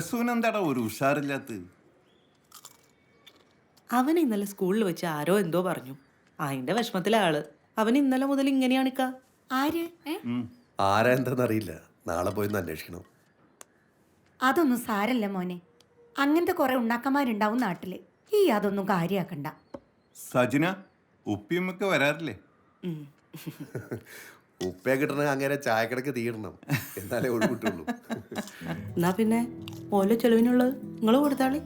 റസൂനെന്താടാ ഒരു ഉഷാറില്ലാത്ത? അവൻ ഇന്നലെ സ്കൂളിൽ വെച്ച് ആരോ എന്തോ പറഞ്ഞു. അതിന്റെ വിഷമത്തിലെ ആള്. അവൻ ഇന്നലെ മുതൽ ഇങ്ങനെയാണിക്ക. ആര്? ആരാ എന്താണെന്നറിയില്ല. നാളെ പോയി അന്വേഷിക്കണം. അതൊന്നും സാരല്ല മോനെ. അങ്ങനത്തെ കുറെ ഉണ്ണാക്കന്മാരുണ്ടാവും നാട്ടില്. ഈ അതൊന്നും കാര്യാക്കണ്ട. സജിന, ഉപ്പിയമ്മക്ക് വരാറില്ലേ? ഉപ്പയെ കിട്ടണ അങ്ങനെ ചായക്കടക്ക് തീരണം, എന്നാലേ ഒഴിവിട്ടുള്ളൂ. എന്നാ പിന്നെ ഓരോ ചെലവിനുള്ളത് നിങ്ങൾ കൊടുത്താളി.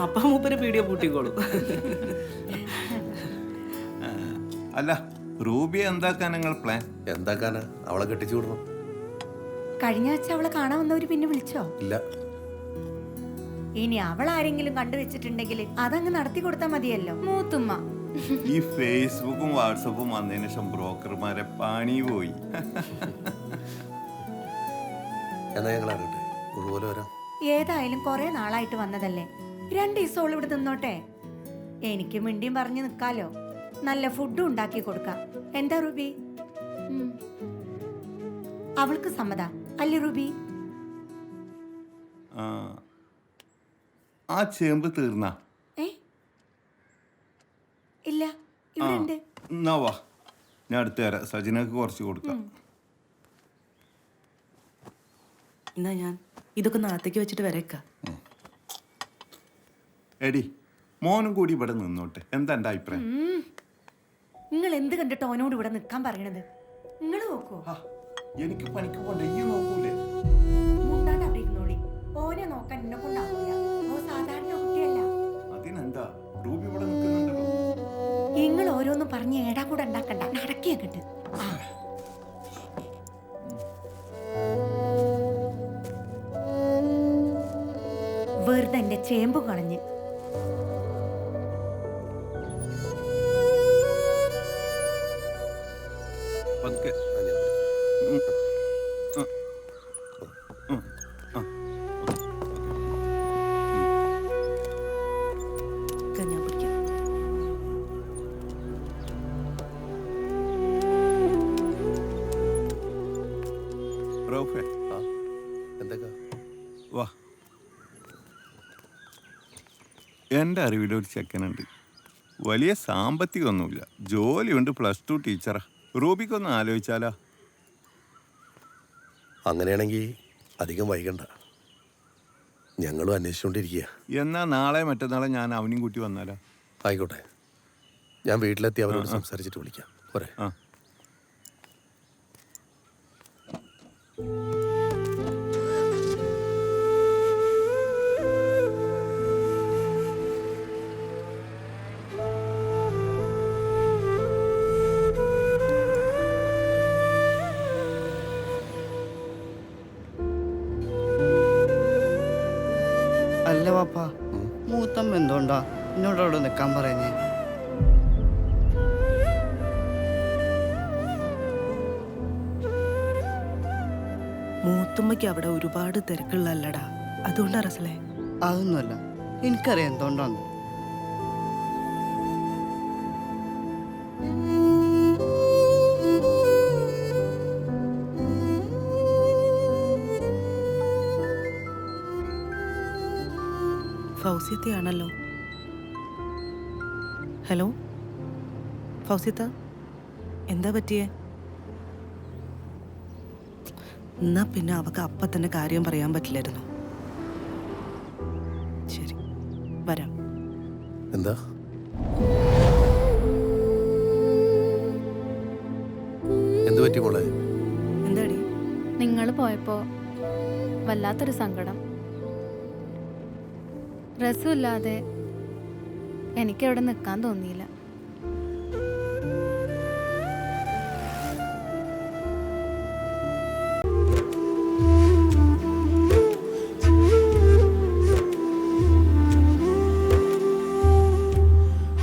അപ്പ മൂപ്പര് പീടിയ പൂട്ടിക്കോളൂ. അല്ല, റൂബിയെ എന്താക്കാൻ നിങ്ങൾ പ്ലാൻ? എന്താക്കാനാ? അവളെ കെട്ടിച്ചു വിടണം. കഴിഞ്ഞ ആഴ്ച അവളെ കാണാൻ വന്നവര് പിന്നെ വിളിച്ചോ? ഇല്ല. ഇനി അവൾ ആരെങ്കിലും കണ്ടുവച്ചിട്ടുണ്ടെങ്കിൽ അതങ്ങ് നടത്തി കൊടുത്താൽ മതിയല്ലോ. മൂത്തുമ്മ ഈ ഫേസ്ബുക്കും വാട്സപ്പും വന്നതിന് ശേഷം ബ്രോക്കർമാരെ പണി പോയി. എന്നാ ഞങ്ങൾ അറിയട്ടെ, ഒഴിപോലെ വരാം. ഏതായാലും കുറെ നാളായിട്ട് വന്നതല്ലേ, 2 ദിവസം ഇവിടെ നിന്നോട്ടെ. എനിക്ക് മിണ്ടിയും പറഞ്ഞു നിക്കാലോ. നല്ല ഫുഡും ഉണ്ടാക്കി കൊടുക്കാം. എന്താ റൂബി? അവൾക്ക് സമ്മത അല്ലേ റൂബി? ആ ചേമ്പ് തീർന്ന? ഇല്ല, ഇവിടെ ഉണ്ട്. എന്നാ വാ, ഞാൻ അടുത്ത് തരാം. സജിനക്ക് കുറച്ച് കൊടുക്കാം. എന്നാ ഞാൻ ഇതൊക്കെ നാളത്തേക്ക് വെച്ചിട്ട് വരേക്ക. എടി, മോനും കൂടി ഇവിടെ നിന്നോട്ടെ. എന്താ എന്റെ അഭിപ്രായം? നിങ്ങൾ എന്ത് കണ്ടിട്ട് ഓനോട് ഇവിടെ നിൽക്കാൻ പറയണത്? നിങ്ങൾ നോക്കൂ. എനിക്ക് പണിക്ക് പോണ്ട, ഈ നോക്കൂലേ? മുണ്ടാണ്ട് അവിടെ ഇരുന്നോളി. ഓനെ നോക്കാൻ എന്നെ കൊണ്ടാവില്ല. ഓ സാധാരണ കുട്ടിയല്ല. അതിനെന്താ, റൂബി ഇവിടെ നിൽക്കുന്നുണ്ടല്ലോ. നിങ്ങൾ ഓരോന്നും പറഞ്ഞ് ഏടാ കൂടെ ഉണ്ടാക്കണ്ട. നടക്കിയ കിട്ട്. വെറുതെ എന്റെ ചേമ്പ് കളഞ്ഞ്. പതുക്കെ. ഞാൻ പിടിക്കാം. റൗഫേ, എന്തൊക്കെ? വാ. എൻ്റെ അറിവിലൊരു ചെക്കനുണ്ട്. വലിയ സാമ്പത്തികമൊന്നുമില്ല, ജോലിയുണ്ട്, +2 ടീച്ചറാ. റൂബിക്കൊന്ന് ആലോചിച്ചാലാ? അങ്ങനെയാണെങ്കിൽ അധികം വൈകണ്ട, ഞങ്ങളും അന്വേഷിച്ചുകൊണ്ടിരിക്കുക. എന്നാ നാളെ മറ്റന്നാളെ ഞാൻ അവനും കൂട്ടി വന്നാലാ? ആയിക്കോട്ടെ, ഞാൻ വീട്ടിലെത്തി അവരോട് സംസാരിച്ചിട്ട് വിളിക്കാം. പോരെ? ആ. അല്ല പാപ്പ, മൂത്തമ്മ എന്തുകൊണ്ടാ എന്നോട് അവിടെ നിൽക്കാൻ പറയുന്നേ? മൂത്തുമ്മയ്ക്ക് അവിടെ ഒരുപാട് തിരക്കുള്ളല്ലടാ, അതുകൊണ്ടാ റസലേ. അതൊന്നുമല്ല, എനിക്കറിയാം എന്തുകൊണ്ടാന്ന്. ഫൗസിയത്തയാണല്ലോ. ഹലോ ഫൗസിയത്ത, എന്താ പറ്റിയേ? എന്നാ പിന്നെ അവക്ക് അപ്പം തന്നെ കാര്യം പറയാൻ പറ്റില്ലായിരുന്നു. ശരി, വരാം. എന്താ? എന്ത് പറ്റി മോളെ? എന്താടി? നിങ്ങൾ പോയപ്പോ വല്ലാത്തൊരു സങ്കടം. രസമില്ലാതെ എനിക്കവിടെ നിൽക്കാൻ തോന്നിയില്ല.